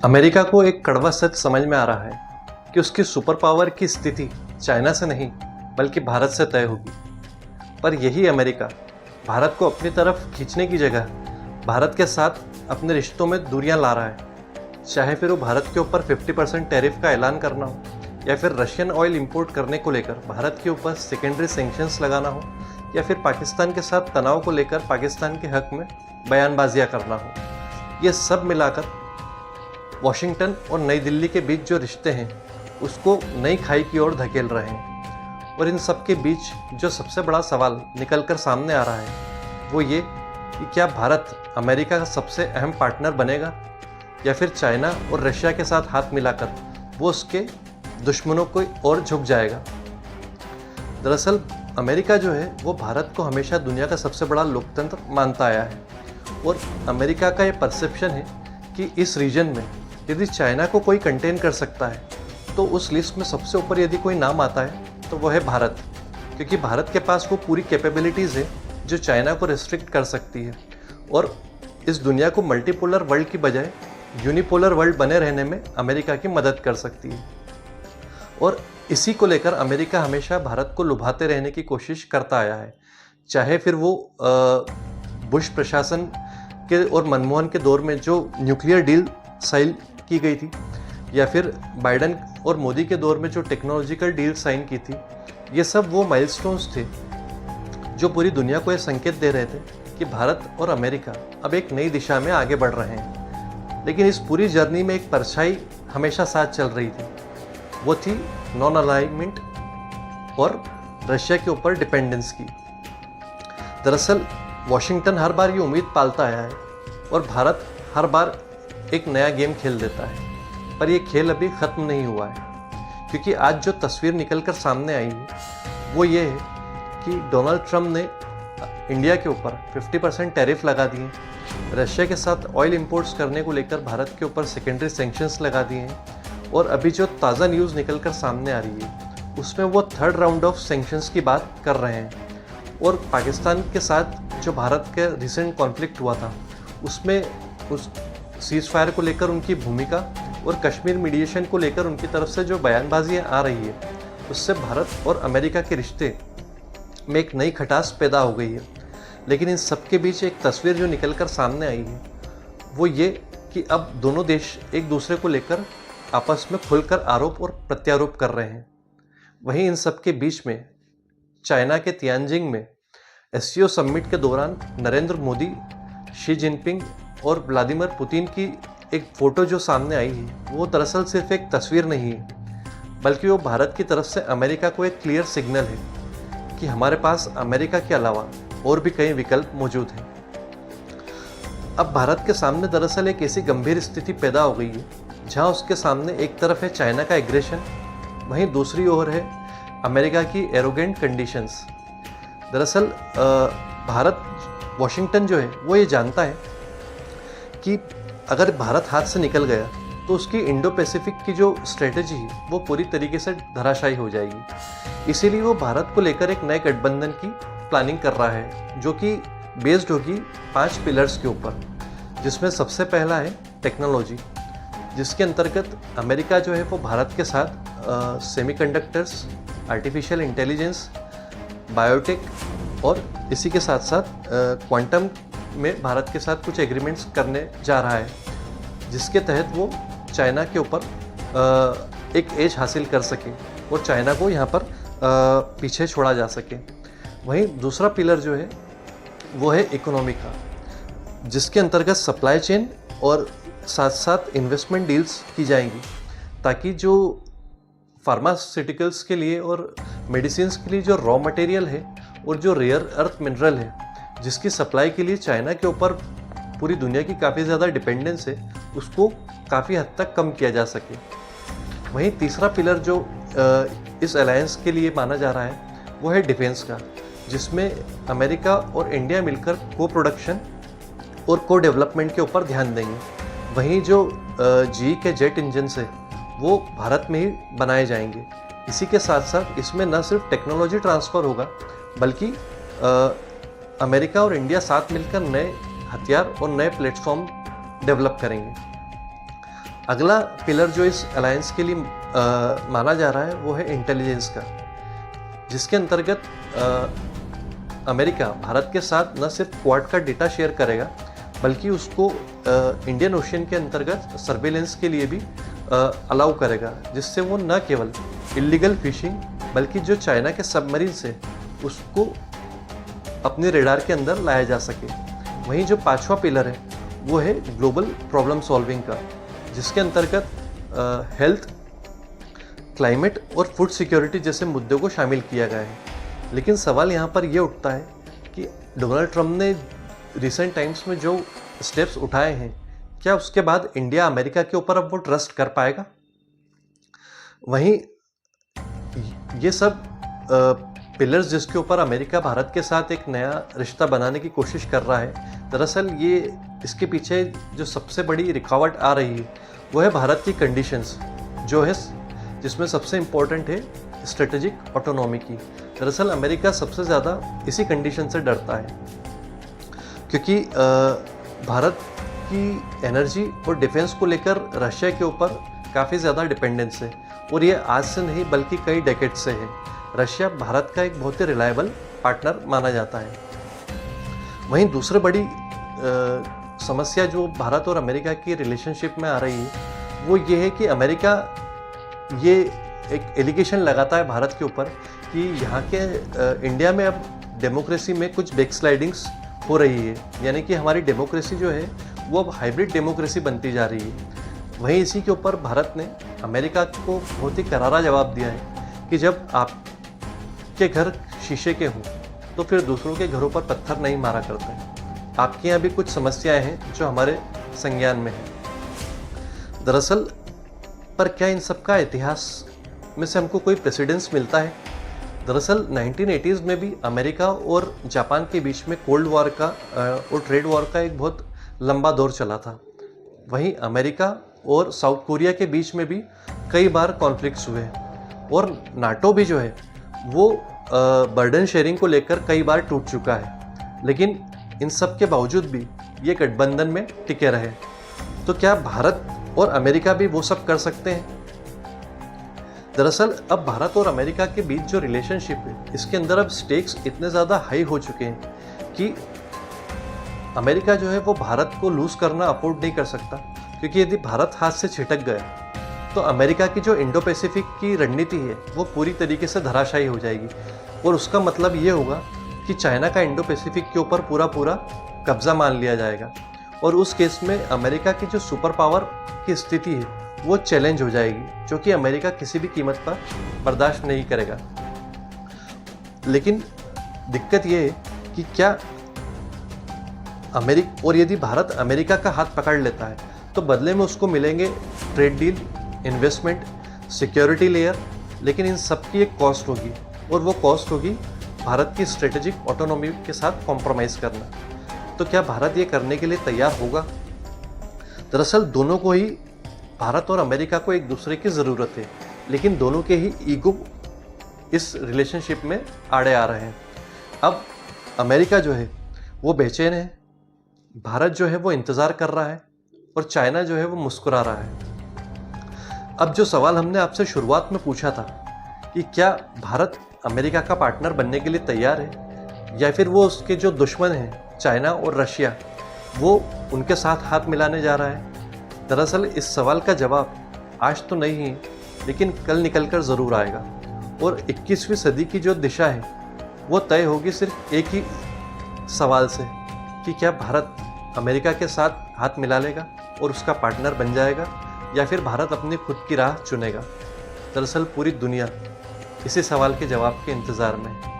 America को एक कड़वा सच समझ में आ रहा है कि उसकी सुपर पावर की स्थिति चाइना से नहीं बल्कि भारत से तय होगी। पर यही अमेरिका भारत को अपनी तरफ खींचने की जगह भारत के साथ अपने रिश्तों में दूरियां ला रहा है। चाहे फिर वो भारत के ऊपर 50% टैरिफ का ऐलान करना हो, या फिर रशियन ऑयल इंपोर्ट करने को लेकर भारत के ऊपर सेकेंडरी सैंक्शंस लगाना हो, या फिर पाकिस्तान के साथ तनाव को लेकर पाकिस्तान के हक में बयानबाजियां करना हो। ये सब मिलाकर वॉशिंगटन और नई दिल्ली के बीच जो रिश्ते हैं उसको नई खाई की ओर धकेल रहे हैं। और इन सब के बीच जो सबसे बड़ा सवाल निकल कर सामने आ रहा है वो ये कि क्या भारत अमेरिका का सबसे अहम पार्टनर बनेगा, या फिर चाइना और रशिया के साथ हाथ मिलाकर वो उसके दुश्मनों को और झुक जाएगा। दरअसल अमेरिका जो है वो भारत को हमेशा दुनिया का सबसे बड़ा लोकतंत्र मानता आया है, और अमेरिका का ये परसेप्शन है कि इस रीजन में यदि चाइना को कोई कंटेन कर सकता है तो उस लिस्ट में सबसे ऊपर यदि कोई नाम आता है तो वो है भारत, क्योंकि भारत के पास वो पूरी कैपेबिलिटीज़ है जो चाइना को रिस्ट्रिक्ट कर सकती है और इस दुनिया को मल्टीपोलर वर्ल्ड की बजाय यूनिपोलर वर्ल्ड बने रहने में अमेरिका की मदद कर सकती है। और इसी को लेकर अमेरिका हमेशा भारत को लुभाते रहने की कोशिश करता आया है, चाहे फिर वो बुश प्रशासन के और मनमोहन के दौर में जो न्यूक्लियर डील साइन की गई थी, या फिर बाइडन और मोदी के दौर में जो टेक्नोलॉजिकल डील साइन की थी। ये सब वो माइलस्टोन्स थे जो पूरी दुनिया को ये संकेत दे रहे थे कि भारत और अमेरिका अब एक नई दिशा में आगे बढ़ रहे हैं। लेकिन इस पूरी जर्नी में एक परछाई हमेशा साथ चल रही थी, वो थी नॉन अलाइनमेंट और रशिया के ऊपर डिपेंडेंस की। दरअसल वॉशिंगटन हर बार ये उम्मीद पालता आया है और भारत हर बार एक नया गेम खेल देता है, पर ये खेल अभी ख़त्म नहीं हुआ है। क्योंकि आज जो तस्वीर निकल कर सामने आई है वो ये है कि डोनाल्ड ट्रंप ने इंडिया के ऊपर 50% टैरिफ लगा दिए, रशिया के साथ ऑयल इंपोर्ट्स करने को लेकर भारत के ऊपर सेकेंडरी सैंक्शंस लगा दिए हैं, और अभी जो ताज़ा न्यूज़ निकल कर सामने आ रही है उसमें वो थर्ड राउंड ऑफ सैंक्शंस की बात कर रहे हैं। और पाकिस्तान के साथ जो भारत के रिसेंट कॉन्फ्लिक्ट हुआ था उसमें उस सीज़ फायर को लेकर उनकी भूमिका और कश्मीर मीडिएशन को लेकर उनकी तरफ से जो बयानबाजियाँ आ रही है उससे भारत और अमेरिका के रिश्ते में एक नई खटास पैदा हो गई है। लेकिन इन सब के बीच एक तस्वीर जो निकल कर सामने आई है वो ये कि अब दोनों देश एक दूसरे को लेकर आपस में खुलकर आरोप और प्रत्यारोप कर रहे हैं। वहीं इन सब के बीच में चाइना के तियानजिंग में एससीओ समिट के दौरान नरेंद्र मोदी, शी जिनपिंग और व्लादिमीर पुतिन की एक फ़ोटो जो सामने आई है वो दरअसल सिर्फ एक तस्वीर नहीं है, बल्कि वो भारत की तरफ से अमेरिका को एक क्लियर सिग्नल है कि हमारे पास अमेरिका के अलावा और भी कई विकल्प मौजूद हैं। अब भारत के सामने दरअसल एक ऐसी गंभीर स्थिति पैदा हो गई है जहां उसके सामने एक तरफ है चाइना का एग्रेशन, वहीं दूसरी ओर है अमेरिका की एरोगेंट कंडीशंस। दरअसल भारत, वॉशिंगटन जो है वो ये जानता है कि अगर भारत हाथ से निकल गया तो उसकी इंडो पैसिफिक की जो स्ट्रेटजी है वो पूरी तरीके से धराशायी हो जाएगी। इसीलिए वो भारत को लेकर एक नए गठबंधन की प्लानिंग कर रहा है जो कि बेस्ड होगी 5 पिलर्स के ऊपर, जिसमें सबसे पहला है टेक्नोलॉजी, जिसके अंतर्गत अमेरिका जो है वो भारत के साथ सेमीकंडक्टर्स, आर्टिफिशियल इंटेलिजेंस, बायोटेक और इसी के साथ साथ क्वांटम में भारत के साथ कुछ एग्रीमेंट्स करने जा रहा है, जिसके तहत वो चाइना के ऊपर एक एज हासिल कर सके और चाइना को यहाँ पर पीछे छोड़ा जा सके। वहीं दूसरा पिलर जो है वो है इकोनॉमी का, जिसके अंतर्गत सप्लाई चेन और साथ साथ इन्वेस्टमेंट डील्स की जाएंगी, ताकि जो फार्मास्यूटिकल्स के लिए और मेडिसिन्स के लिए जो रॉ मटेरियल है और जो रेयर अर्थ मिनरल है जिसकी सप्लाई के लिए चाइना के ऊपर पूरी दुनिया की काफ़ी ज़्यादा डिपेंडेंस है, उसको काफ़ी हद तक कम किया जा सके। वहीं तीसरा पिलर जो इस अलायंस के लिए माना जा रहा है वो है डिफेंस का, जिसमें अमेरिका और इंडिया मिलकर को प्रोडक्शन और को डेवलपमेंट के ऊपर ध्यान देंगे। वहीं जो जी के जेट इंजन है वो भारत में ही बनाए जाएंगे। इसी के साथ साथ इसमें न सिर्फ टेक्नोलॉजी ट्रांसफ़र होगा बल्कि अमेरिका और इंडिया साथ मिलकर नए हथियार और नए प्लेटफॉर्म डेवलप करेंगे। अगला पिलर जो इस अलायंस के लिए माना जा रहा है वो है इंटेलिजेंस का, जिसके अंतर्गत अमेरिका भारत के साथ न सिर्फ क्वाड का डेटा शेयर करेगा बल्कि उसको इंडियन ओशियन के अंतर्गत सर्वेलेंस के लिए भी अलाउ करेगा, जिससे वो न केवल इलीगल फिशिंग बल्कि जो चाइना के सबमरीन से उसको अपने रेडार के अंदर लाया जा सके। वहीं जो पांचवा पिलर है वो है ग्लोबल प्रॉब्लम सॉल्विंग का, जिसके अंतर्गत हेल्थ, क्लाइमेट और फूड सिक्योरिटी जैसे मुद्दों को शामिल किया गया है। लेकिन सवाल यहाँ पर यह उठता है कि डोनाल्ड ट्रंप ने रिसेंट टाइम्स में जो स्टेप्स उठाए हैं, क्या उसके बाद इंडिया अमेरिका के ऊपर अब वो ट्रस्ट कर पाएगा? वहीं ये सब पिलर्स जिसके ऊपर अमेरिका भारत के साथ एक नया रिश्ता बनाने की कोशिश कर रहा है, दरअसल ये इसके पीछे जो सबसे बड़ी रुकावट आ रही है वो है भारत की कंडीशंस जो है, जिसमें सबसे इम्पोर्टेंट है स्ट्रेटेजिक ऑटोनॉमी की। दरअसल अमेरिका सबसे ज़्यादा इसी कंडीशन से डरता है, क्योंकि भारत की एनर्जी और डिफेंस को लेकर रशिया के ऊपर काफ़ी ज़्यादा डिपेंडेंस है, और ये आज से नहीं बल्कि कई डेकेड से है। रशिया भारत का एक बहुत ही रिलायबल पार्टनर माना जाता है। वहीं दूसरी बड़ी समस्या जो भारत और अमेरिका की रिलेशनशिप में आ रही है वो ये है कि अमेरिका ये एक एलिगेशन लगाता है भारत के ऊपर कि यहाँ के इंडिया में अब डेमोक्रेसी में कुछ बैकस्लाइडिंग्स हो रही है, यानी कि हमारी डेमोक्रेसी जो है वो अब हाइब्रिड डेमोक्रेसी बनती जा रही है। वहीं इसी के ऊपर भारत ने अमेरिका को बहुत ही करारा जवाब दिया है कि जब आपके घर शीशे के हों तो फिर दूसरों के घरों पर पत्थर नहीं मारा करते। आपके यहाँ भी कुछ समस्याएं हैं जो हमारे संज्ञान में हैं। दरअसल पर क्या इन सब का इतिहास में से हमको कोई प्रेसिडेंस मिलता है? दरअसल 1980s में भी अमेरिका और जापान के बीच में कोल्ड वॉर का और ट्रेड वॉर का एक बहुत लंबा दौर चला था। वहीं अमेरिका और साउथ कोरिया के बीच में भी कई बार कॉन्फ्लिक्ट्स हुए, और नाटो भी जो है वो बर्डन शेयरिंग को लेकर कई बार टूट चुका है। लेकिन इन सब के बावजूद भी ये गठबंधन में टिके रहे। तो क्या भारत और अमेरिका भी वो सब कर सकते हैं? दरअसल अब भारत और अमेरिका के बीच जो रिलेशनशिप है इसके अंदर अब स्टेक्स इतने ज़्यादा हाई हो चुके हैं कि अमेरिका जो है वो भारत को लूज़ करना अफोर्ड नहीं कर सकता, क्योंकि यदि भारत हाथ से छिटक गया तो अमेरिका की जो इंडो पैसिफिक की रणनीति है वो पूरी तरीके से धराशायी हो जाएगी, और उसका मतलब ये होगा कि चाइना का इंडो पैसिफिक के ऊपर पूरा कब्जा मान लिया जाएगा, और उस केस में अमेरिका की जो सुपर पावर की स्थिति है वो चैलेंज हो जाएगी, जो कि अमेरिका किसी भी कीमत पर बर्दाश्त नहीं करेगा। लेकिन दिक्कत ये है कि क्या और यदि भारत अमेरिका का हाथ पकड़ लेता है तो बदले में उसको मिलेंगे trade deal, investment, security layer, लेकिन इन सब की एक कॉस्ट होगी, और वो कॉस्ट होगी भारत की स्ट्रेटेजिक ऑटोनॉमी के साथ कॉम्प्रोमाइज़ करना। तो क्या भारत ये करने के लिए तैयार होगा? दरअसल दोनों को ही, भारत और अमेरिका को एक दूसरे की ज़रूरत है, लेकिन दोनों के ही ईगो इस रिलेशनशिप में आड़े आ रहे हैं। अब अमेरिका जो है वो बेचैन है, भारत जो है वो इंतज़ार कर रहा है, और चाइना जो है वो मुस्कुरा रहा है। अब जो सवाल हमने आपसे शुरुआत में पूछा था कि क्या भारत अमेरिका का पार्टनर बनने के लिए तैयार है, या फिर वो उसके जो दुश्मन हैं चाइना और रशिया वो उनके साथ हाथ मिलाने जा रहा है? दरअसल इस सवाल का जवाब आज तो नहीं है, लेकिन कल निकलकर ज़रूर आएगा, और 21वीं सदी की जो दिशा है वो तय होगी सिर्फ एक ही सवाल से कि क्या भारत अमेरिका के साथ हाथ मिला लेगा और उसका पार्टनर बन जाएगा, या फिर भारत अपनी खुद की राह चुनेगा। दरअसल पूरी दुनिया इसी सवाल के जवाब के इंतज़ार में है।